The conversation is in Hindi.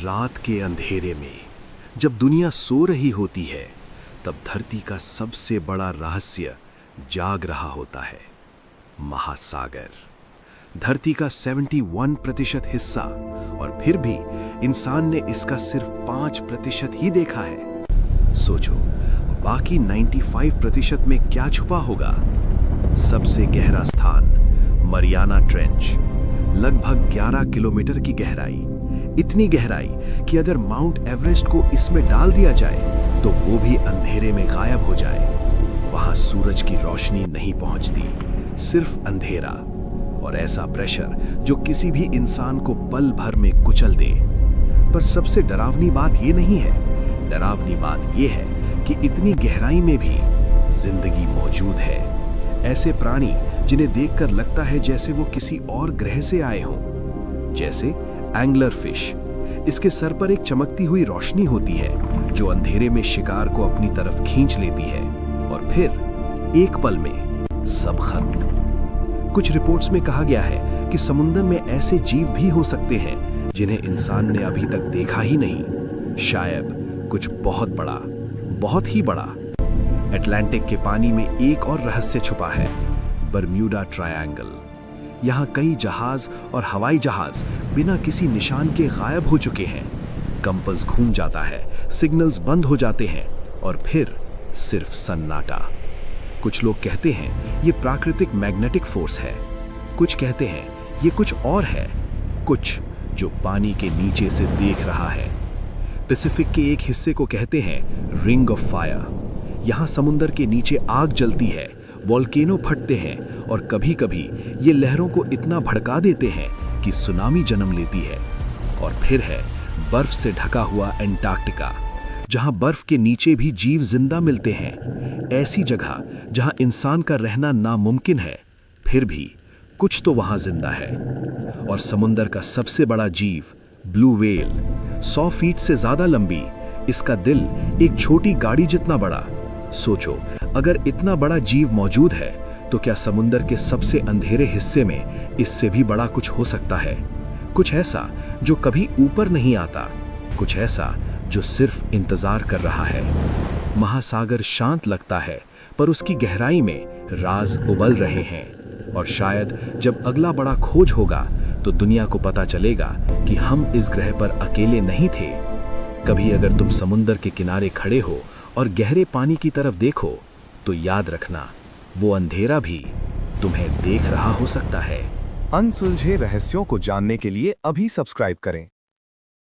रात के अंधेरे में जब दुनिया सो रही होती है, तब धरती का सबसे बड़ा रहस्य जाग रहा होता है। महासागर धरती का 71% हिस्सा, और फिर भी इंसान ने इसका सिर्फ 5% ही देखा है। सोचो, बाकी 95% में क्या छुपा होगा। सबसे गहरा स्थान मरियाना ट्रेंच, लगभग 11 किलोमीटर की गहराई। इतनी गहराई कि अगर माउंट एवरेस्ट को इसमें डाल दिया जाए तो वो भी अंधेरे में गायब हो जाए। वहां सूरज की रोशनी नहीं पहुंचती, सिर्फ अंधेरा और ऐसा प्रेशर जो किसी भी इंसान को पल भर में कुचल दे। पर सबसे डरावनी बात ये नहीं है। डरावनी बात ये है कि इतनी गहराई में भी जिंदगी मौजूद है। ऐसे प्राणी जिन्हें देखकर लगता है जैसे वो किसी और ग्रह से आए हों। जैसे एंगलर फिश। इसके सर पर एक चमकती हुई रोशनी होती है जो अंधेरे में शिकार को अपनी तरफ खींच लेती है, और फिर एक पल में सब खत्म। कुछ रिपोर्ट्स में कहा गया है कि समुद्र में ऐसे जीव भी हो सकते हैं जिन्हें इंसान ने अभी तक देखा ही नहीं। शायद कुछ बहुत बड़ा, बहुत ही बड़ा। अटलांटिक के पानी में एक और रहस्य छुपा है, बरम्यूडा ट्रायंगल। यहाँ कई जहाज और हवाई जहाज बिना किसी निशान के गायब हो चुके हैं। कंपास घूम जाता है, सिग्नल्स बंद हो जाते हैं, और फिर सिर्फ सन्नाटा। कुछ लोग कहते हैं ये प्राकृतिक मैग्नेटिक फोर्स है, कुछ कहते हैं ये कुछ और है, कुछ जो पानी के नीचे से देख रहा है। पैसिफिक के एक हिस्से को कहते हैं रिंग ऑफ फायर। यहाँ समुंदर के नीचे आग जलती है, वोल्केनो फटते हैं, और कभी-कभी ये लहरों को इतना भड़का देते हैं कि सुनामी जन्म लेती है। और फिर है बर्फ से ढका हुआ एंटार्क्टिका, जहां बर्फ के नीचे भी जीव जिंदा मिलते हैं। ऐसी जगह जहां इंसान का रहना नामुमकिन है, फिर भी कुछ तो वहां जिंदा है। और समुंदर का सबसे बड़ा जीव ब्लू व्हेल, 100 फीट से ज्यादा लंबी। इसका दिल एक छोटी गाड़ी जितना बड़ा। सोचो, अगर इतना बड़ा जीव मौजूद है तो क्या समुंदर के सबसे अंधेरे हिस्से में इससे भी बड़ा कुछ हो सकता है? कुछ ऐसा जो कभी ऊपर नहीं आता, कुछ ऐसा जो सिर्फ इंतजार कर रहा है। महासागर शांत लगता है, पर उसकी गहराई में राज उबल रहे हैं। और शायद जब अगला बड़ा खोज होगा तो दुनिया को पता चलेगा कि हम इस ग्रह पर अकेले नहीं थे। कभी अगर तुम समुंदर के किनारे खड़े हो और गहरे पानी की तरफ देखो, तो याद रखना, वो अंधेरा भी तुम्हें देख रहा हो सकता है। अनसुलझे रहस्यों को जानने के लिए अभी सब्सक्राइब करें।